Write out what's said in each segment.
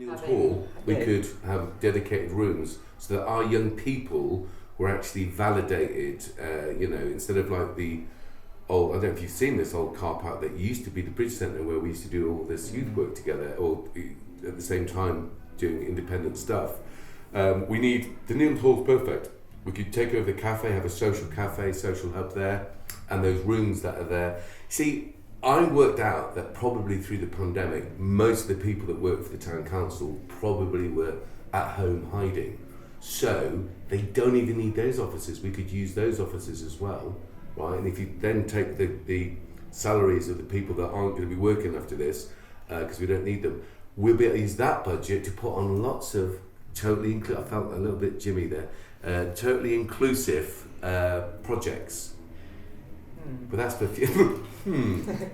Neil's Hall, we could have dedicated rooms so that our young people were actually validated, instead of like the old, I don't know if you've seen this old car park that used to be the Bridge Centre where we used to do all this youth work together, or at the same time doing independent stuff. The Neil's Hall's perfect. We could take over the cafe, have a social cafe, social hub there, and those rooms that are there. See, I worked out that probably through the pandemic, most of the people that work for the town council probably were at home hiding. So they don't even need those offices. We could use those offices as well, right? And if you then take the salaries of the people that aren't going to be working after this, because we don't need them, we'll be able to use that budget to put on lots of totally inclusive, I felt a little bit Jimmy there, totally inclusive projects. But that's the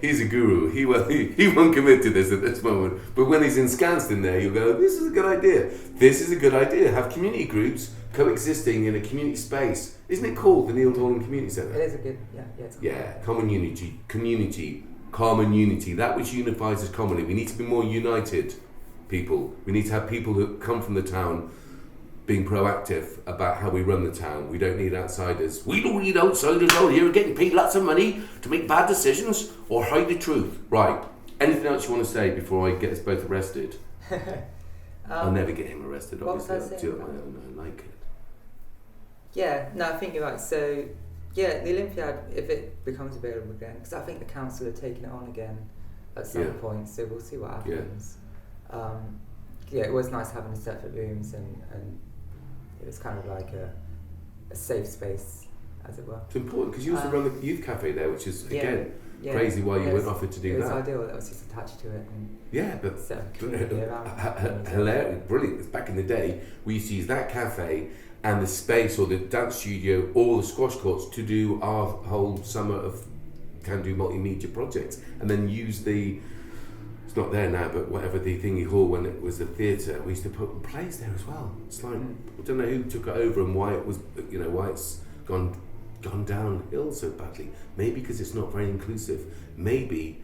he's a guru. He won't commit to this at this moment. But when he's ensconced in there, you'll go, this is a good idea. This is a good idea. Have community groups coexisting in a community space. Isn't it called the Neil Dorland Community Centre? It is a good, it's good. Yeah, common unity, common unity. That which unifies us commonly. We need to be more united people. We need to have people who come from the town being proactive about how we run the town. We don't need outsiders. We don't need outsiders out here getting paid lots of money to make bad decisions or hide the truth. Right. Anything else you want to say before I get us both arrested? I'll never get him arrested, obviously. I'll do it on my own. I like it. Yeah, no, I think you're right. So, yeah, the Olympiad, if it becomes available again, because I think the council are taking it on again at some point, so we'll see what happens. It was nice having the separate rooms and it was kind of like a safe space, as it were. It's important because you also run the youth cafe there, which is crazy why you weren't offered to do that. It was ideal that was just attached to it. And hilarious, brilliant. It's back in the day, we used to use that cafe and the space or the dance studio or the squash courts to do our whole summer of can-do multimedia projects, and then use the, it's not there now, but whatever the thingy hall when it was the theatre, we used to put plays there as well. It's like, I don't know who took it over and why it was, why it's gone downhill so badly. Maybe because it's not very inclusive. Maybe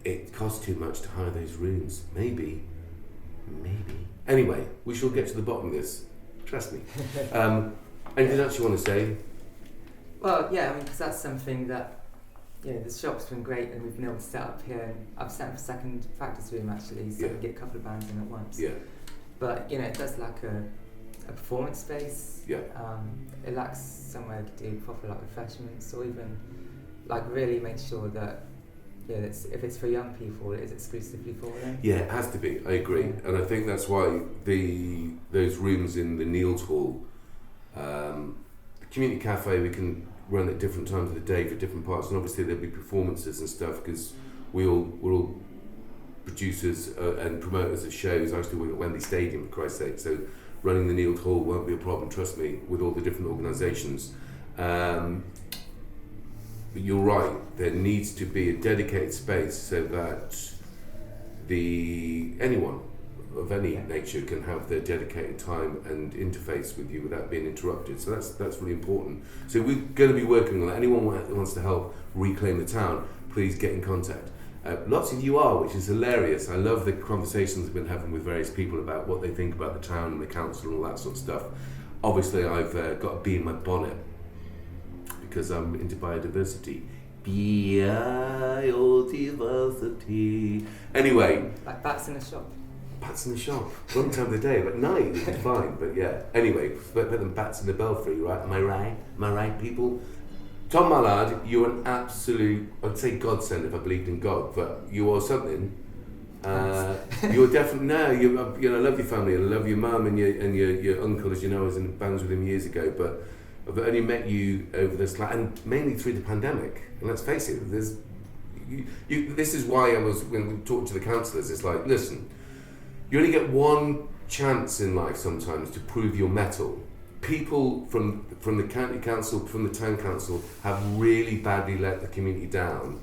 it costs too much to hire those rooms. Maybe. Anyway, we shall get to the bottom of this. Trust me. Anything else you want to say? Well, yeah, I mean, because that's something that, the shop's been great and we've been able to set up here. And I've set up a second practice room actually, so we can get a couple of bands in at once. Yeah. But, it does lack a performance space. Yeah. It lacks somewhere to do proper refreshments, or even really make sure that if it's for young people, it is exclusively for them. Yeah, it has to be. I agree, and I think that's why those rooms in the Neil's Hall, the community cafe, we can run at different times of the day for different parts, and obviously there'll be performances and stuff because we're all producers and promoters of shows. I used to work at Wembley Stadium, for Christ's sake, so running the Neil's Hall won't be a problem, trust me, with all the different organisations. But you're right, there needs to be a dedicated space so that anyone of any nature can have their dedicated time and interface with you without being interrupted. So that's really important. So we're going to be working on that. Anyone who wants to help reclaim the town, please get in contact. Lots of you are, which is hilarious. I love the conversations I've been having with various people about what they think about the town and the council and all that sort of stuff. Obviously, I've got a bee in my bonnet because I'm into biodiversity. Biodiversity. Anyway. Like bats in the shop. Bats in the shop. One time of the day, but night it's fine. But yeah. Anyway, better than bats in the belfry, right? Am I right? Am I right, people? Tom Mallard, you're an absolute, I'd say godsend if I believed in God, but you are something. You're definitely, I love your family and I love your mum and your uncle, as you know, I was in bands with him years ago, but I've only met you over this, and mainly through the pandemic. And let's face it, this is why when we talk to the councillors, it's like, listen, you only get one chance in life sometimes to prove your mettle. People from the county council, from the town council, have really badly let the community down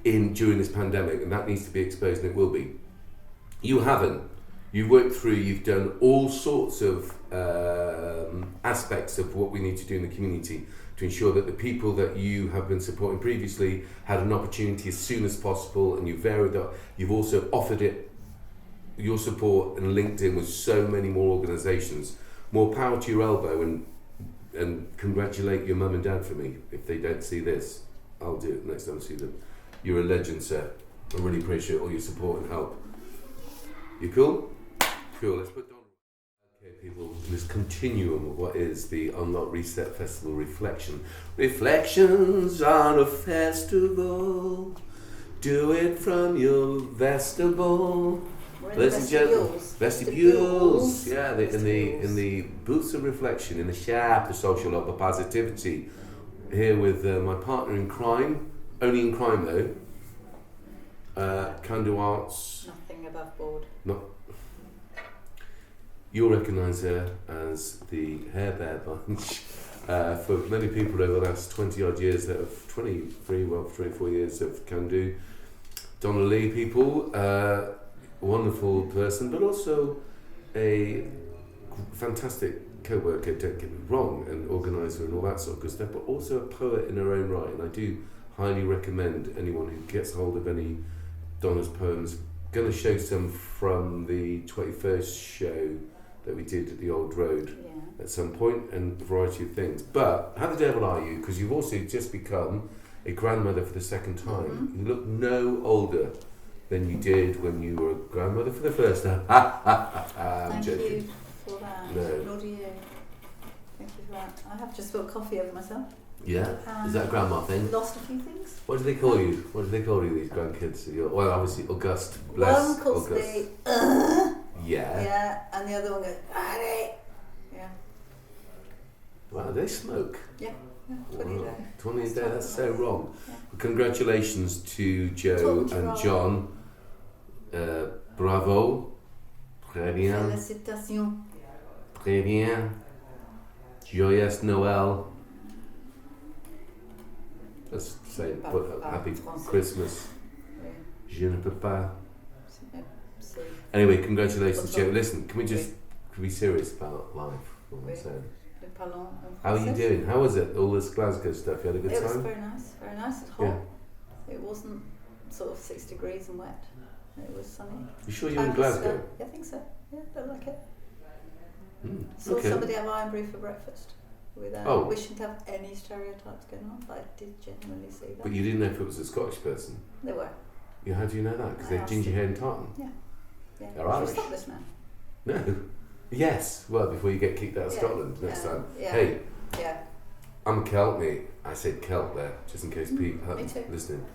during this pandemic, and that needs to be exposed, and it will be. You haven't. You've worked through, you've done all sorts of aspects of what we need to do in the community to ensure that the people that you have been supporting previously had an opportunity as soon as possible, and you've also offered it, your support and LinkedIn with so many more organisations. More power to your elbow, and congratulate your mum and dad for me. If they don't see this, I'll do it next time I see them. You're a legend, sir. I really appreciate all your support and help. You cool? Cool. Let's put Donna. Okay, people, in this continuum of what is the Unlock Reset Festival reflection. Reflections on a festival. Do it from your vestibule. Ladies and gentlemen, vestibules. Yeah, in the booths of reflection, in the shaft of social love, of positivity. Here with my partner in crime, only in crime though. Can do arts. Nothing above board. Not. You'll recognise her as the Hair Bear Bunch. For many people over the last 20 odd years, that have 24 years of Can Do. Donna Lee, people. Wonderful person, but also a fantastic co-worker, don't get me wrong, and organiser and all that sort of good stuff, but also a poet in her own right. And I do highly recommend anyone who gets hold of any Donna's poems. Going to show some from the 21st show that we did at the Old Road at some point, and a variety of things. But how the devil are you? Because you've also just become a grandmother for the second time. Mm-hmm. You look no older than you did when you were a grandmother for the first time. Thank you for that. No. Nor do you. Thank you for that. I have just spilled coffee over myself. Yeah? Is that a grandma thing? Lost a few things. What do they call you? What do they call you, these grandkids? Well, obviously, August. Bless One calls August. me, Yeah. Yeah, and the other one goes, Daddy. Yeah. Wow, they smoke. Yeah. 20 a day. 20 a day, that's so wrong. Yeah. Congratulations to Joe and John. Bravo. Très bien. Félicitations. Très bien. Joyeux Noël. Let's say happy Christmas. Je ne peux pas. Anyway, congratulations, Joe. Listen, can we be serious about life? How are you doing? How was it? All this Glasgow stuff? You had a good time? It was very nice. Very nice. It's hot. Yeah. It wasn't sort of 6 degrees and wet. It was sunny. You sure you're in Glasgow? Yeah, I think so. Yeah, don't like it. Saw somebody have iron brew for breakfast without wishing to have any stereotypes going on, but I did genuinely see that. But you didn't know if it was a Scottish person? They were. Yeah, how do you know that? Because they have ginger hair and tartan? Yeah. They're Irish. Should we stop this now? No. Yes. Well, before you get kicked out of Scotland next time. Yeah. Hey. Yeah. I'm a Celt, mate. I said Celt there, just in case people listening.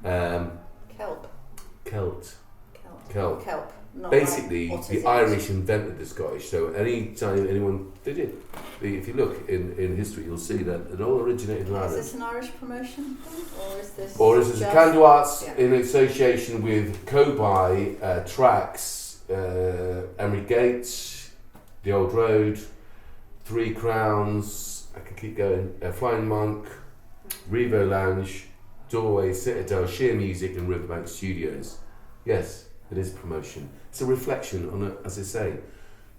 Kelp. Celt. Kelp. Basically, the Irish invented the Scottish. So any time anyone did it, if you look in history, you'll see that it all originated in Ireland. Is this an Irish promotion thing, or is this? Can Do Arts in association with Coby, Tracks, Emery Gates, the Old Road, 3 Crowns. I can keep going. Flying Monk, Revo Lounge, Doorway, Citadel, Sheer Music, and Riverbank Studios. Yes. It is promotion. It's a reflection on, as I say,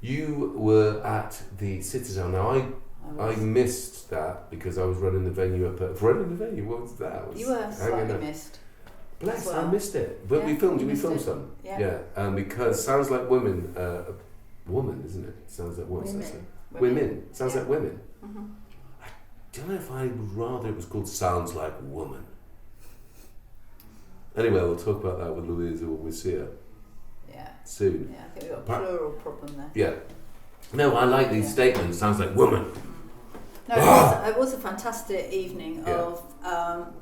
you were at the Citadel. Now I missed that because I was running the venue up at... Running the venue? What was that? You were slightly missed. Bless, I missed it. But we filmed some? Yeah. Because Sounds Like Women... woman, isn't it? Sounds like what? Women. Sounds like women. Mm-hmm. I don't know if I would rather it was called Sounds Like Woman. Anyway, we'll talk about that with Louisa when we see her. Yeah. Soon. Yeah, I think we've got a plural problem there. Yeah. No, I like these statements. Sounds like woman. No, it was a fantastic evening of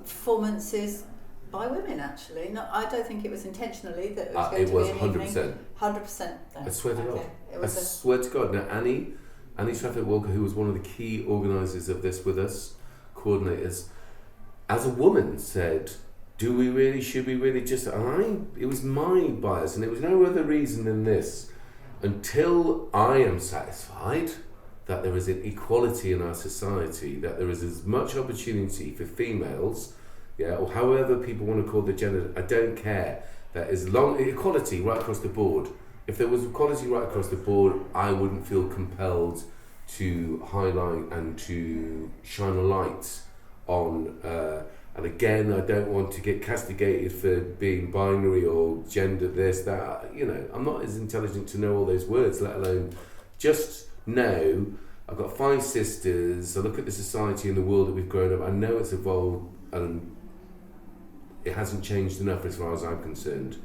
performances by women, actually. No, I don't think it was intentionally that it was going to be an 100%. evening. 100%. I swear to God. I swear to God. Now, Annie Strafford Walker, who was one of the key organisers of this with us, coordinators, as a woman said, should we really it was my bias, and it was no other reason than this. Until I am satisfied that there is an equality in our society, that there is as much opportunity for females, or however people want to call the gender, I don't care. That is equality right across the board. If there was equality right across the board, I wouldn't feel compelled to highlight and to shine a light on And again, I don't want to get castigated for being binary or gender this, that. You know, I'm not as intelligent to know all those words, let alone just know I've got 5 sisters. I look at the society and the world that we've grown up. I know it's evolved and it hasn't changed enough as far as I'm concerned.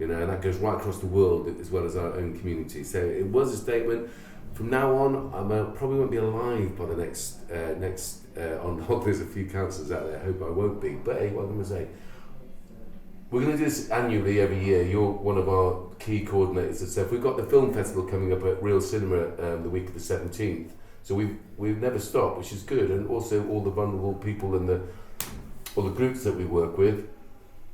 You know, and that goes right across the world as well as our own community. So it was a statement. From now on, I probably won't be alive by the next on Hog. There's a few councillors out there. I hope I won't be. But hey, what am I going to say? We're going to do this annually every year. You're one of our key coordinators and stuff. We've got the film festival coming up at Real Cinema the week of the 17th. So we've never stopped, which is good. And also all the vulnerable people and all the groups that we work with.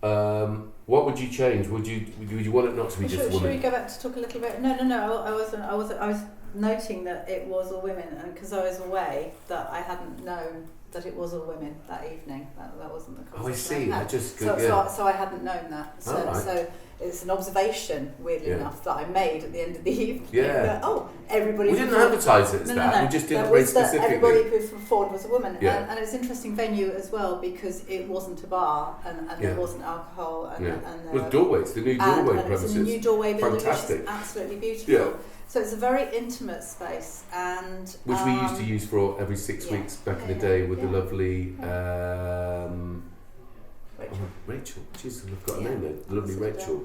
What would you change? Would you want it not to be just women? Should we go back to talk a little bit? No. I was noting that it was all women, and because I was away, that I hadn't known that it was all women that evening. That wasn't the conversation. I see. So I hadn't known that. So, right. So it's an observation, weirdly enough, that I made at the end of the evening. Yeah. That, everybody. We didn't advertise it as that. No. We just did that it very was that specifically. everybody who forward was a woman, Yeah. and it was an interesting venue as well because it wasn't a bar and there wasn't alcohol and it was doorway. It's the new doorway premises. It's a new doorway building, Fantastic. which is absolutely beautiful. Yeah. So it's a very intimate space, and which we used to use for every 6 weeks back in the day with the lovely Rachel. Jeez, I've got a name there. The lovely Rachel,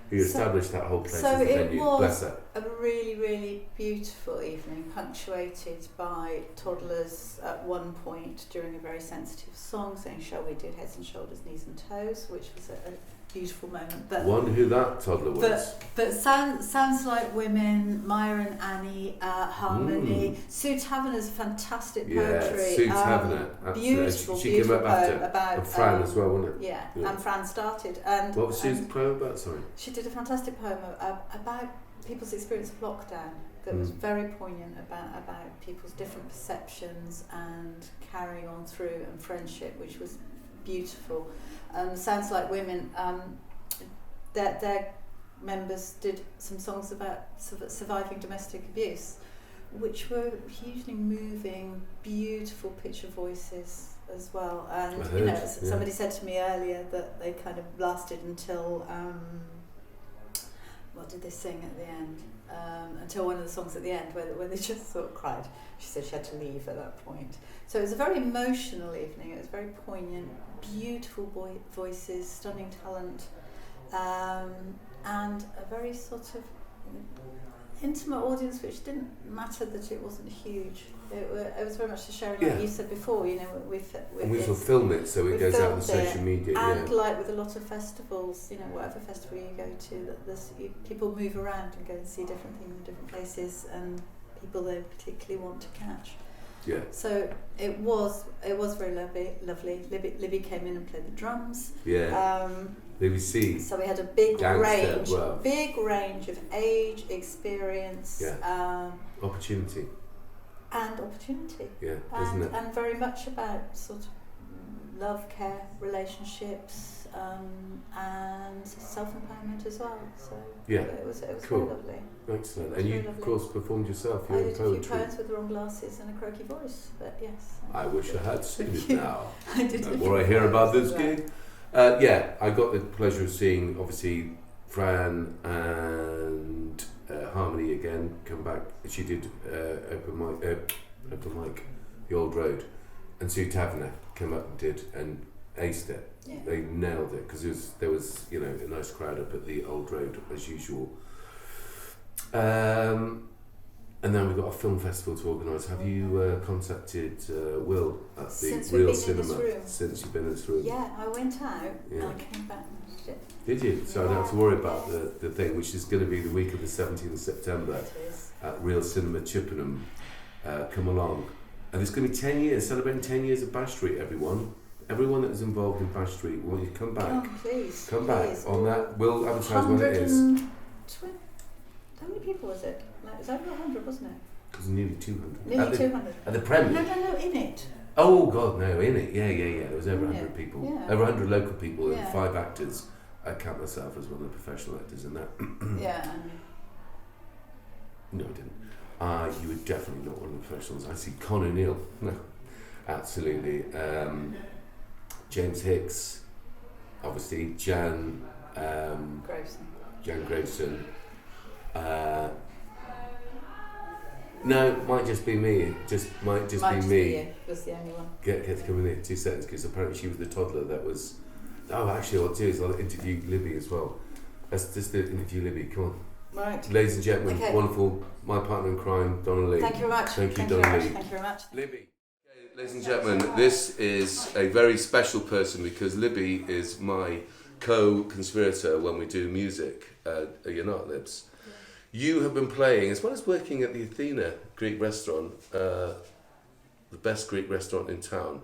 who established that whole place as a venue. Bless her. A really, really beautiful evening, punctuated by toddlers at one point during a very sensitive song saying, "Shall we do heads and shoulders, knees and toes," which was a beautiful moment. But wonder who that toddler was. But sounds like women. Myra and Annie, Harmony. Sue Taverner's fantastic poetry. Yeah, Sue Taverner. Beautiful, she beautiful came up after. about And Fran as well, wasn't it? Yeah, and Fran started. And what was Sue's poem about? Sorry. She did a fantastic poem about people's experience of lockdown that was very poignant about people's different perceptions and carrying on through and friendship, which was beautiful. Sounds Like Women, their members did some songs about surviving domestic abuse, which were hugely moving, beautiful picture voices as well. And somebody said to me earlier that they kind of lasted until what did they sing at the end? Until one of the songs at the end where they just sort of cried. She said she had to leave at that point. So it was a very emotional evening. It was very poignant, beautiful voices, stunning talent, and a very sort of intimate audience, which didn't matter that it wasn't huge. It was very much a sharing, like you said before. You know, we sort of film it so it goes out on social media. And like with a lot of festivals, you know, whatever festival you go to, people move around and go and see different things in different places, and people they particularly want to catch. Yeah. So it was very lovely. Libby came in and played the drums. Yeah. Libby C. So we had a big range of age, experience, opportunity. And opportunity. Yeah, isn't it? And very much about sort of love, care, relationships, and self-empowerment as well. So it was cool. very lovely. Excellent. And you, of course, performed yourself. Your own poetry. I did a few poems with the wrong glasses and a croaky voice, but yes. I wish I had seen it now. I did. The more I hear about this gig. I got the pleasure of seeing, obviously, Fran and Harmony again come back. She did open mic, The Old Road, and Sue Taverner came up and did and aced it. Yeah. They nailed it because there was a nice crowd up at the Old Road as usual. And then we've got a film festival to organise. Have you contacted Will at the Real Cinema since you've been in this room? Yeah, I went out and I came back and did it. Did you? So I don't have to worry about the thing, which is going to be the week of the 17th of September at Real Cinema Chippenham. Come along. And it's going to be 10 years, celebrating 10 years of Bash Street, everyone. Everyone that is involved in Bash Street, we want you to come back. Oh, please. Come back on that. We'll advertise when it is. How many people was it? No, it was over 100, wasn't it? It was nearly 200. Nearly 200. At the Premier? No, in it. Oh, God, no, in it. Yeah. There was over 100 people. Yeah. Over 100 local people and 5 actors. I count myself as one of the professional actors in that. Yeah. No, I didn't. You were definitely not one of the professionals. I see Con O'Neill. No, absolutely. James Hicks, obviously Jan Graveson. No, it might just be me. Might just be me. You was the only one. Get to come in here 2 seconds because apparently she was the toddler that was. Oh, actually, what I'll do is I'll interview Libby as well. Let's just interview Libby. Come on. Right. Ladies and gentlemen, wonderful, my partner in crime, Donna Lee. Thank you very much. Thank you, Donna Lee. Thank you very much. Libby. Okay, ladies and gentlemen, this is a very special person because Libby is my co-conspirator when we do music. You're not, Libs. You have been playing, as well as working at the Athena Greek restaurant, the best Greek restaurant in town.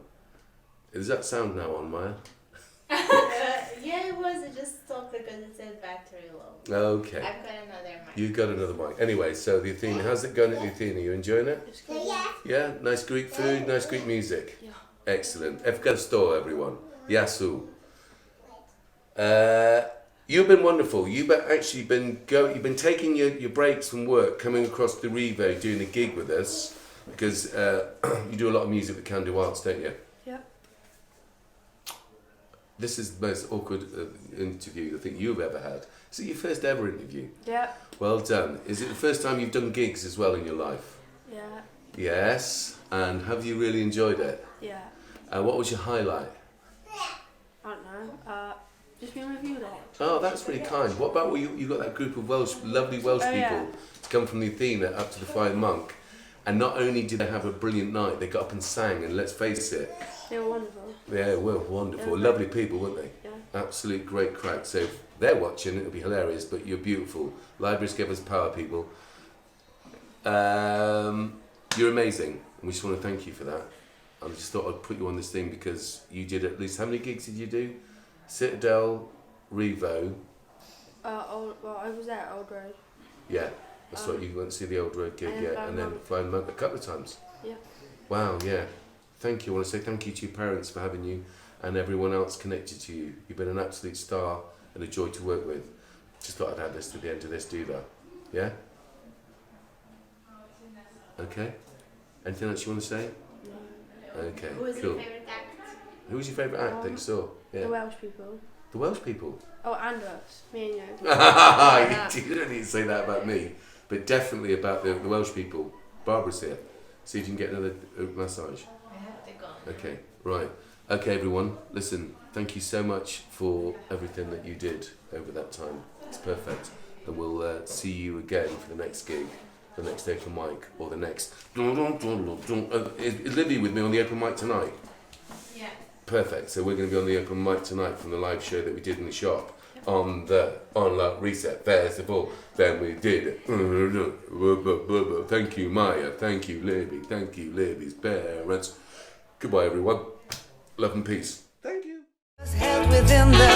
Does that sound now on, Maya? Yeah, it was. It just stopped because it said battery low. Okay. I've got another mic. You've got another mic. Anyway, so the Athena, how's it going at the Athena? You enjoying it? Yeah? Nice Greek food, nice Greek music? Yeah. Excellent. Efkaristo, everyone. Yasu. You've been wonderful. You've actually you've been taking your breaks from work, coming across the Rive, doing a gig with us, because you do a lot of music with Can Do Arts, don't you? Yeah. This is the most awkward interview I think you've ever had. Is it your first ever interview? Yeah. Well done. Is it the first time you've done gigs as well in your life? Yeah. Yes. And have you really enjoyed it? Yeah. What was your highlight? I don't know. Just being with you there. Oh, that's really kind. What about you got that group of lovely Welsh people to come from the Athena up to the Flying Monk, and not only did they have a brilliant night, they got up and sang, and let's face it, They were wonderful. yeah, they were wonderful, lovely people, weren't they? Yeah. Absolute great crack. So if they're watching, it'll be hilarious, but you're beautiful. Libraries give us power, people. You're amazing, and we just want to thank you for that. I just thought I'd put you on this thing because you did at least, how many gigs did you do? Citadel, Revo. I was there at Old Road. Yeah, that's right, you went to see the Old Road gig, and then Flying Monk a couple of times. Yeah. Wow, yeah. Thank you. I want to say thank you to your parents for having you and everyone else connected to you. You've been an absolute star and a joy to work with. Just thought I'd add this to the end of this, do that. Yeah? Okay. Anything else you want to say? No. Okay, Who was cool. your favourite act? Who was your favourite act that you saw? Yeah. The Welsh people. The Welsh people? Oh, and us. Me and you. You don't need to say that about me, but definitely about the Welsh people. Barbara's here. See if you can get another massage. I have to go. Okay, right. Okay, everyone, listen, thank you so much for everything that you did over that time. It's perfect. And we'll see you again for the next gig, the next open mic, or the next... Is Libby with me on the open mic tonight? Yeah. Perfect. So we're going to be on the open mic tonight from the live show that we did in the shop on La Reset Festival. Then we did it. Thank you, Maya. Thank you, Libby. Thank you, Libby's parents. Goodbye, everyone. Love and peace. Thank you. Held within the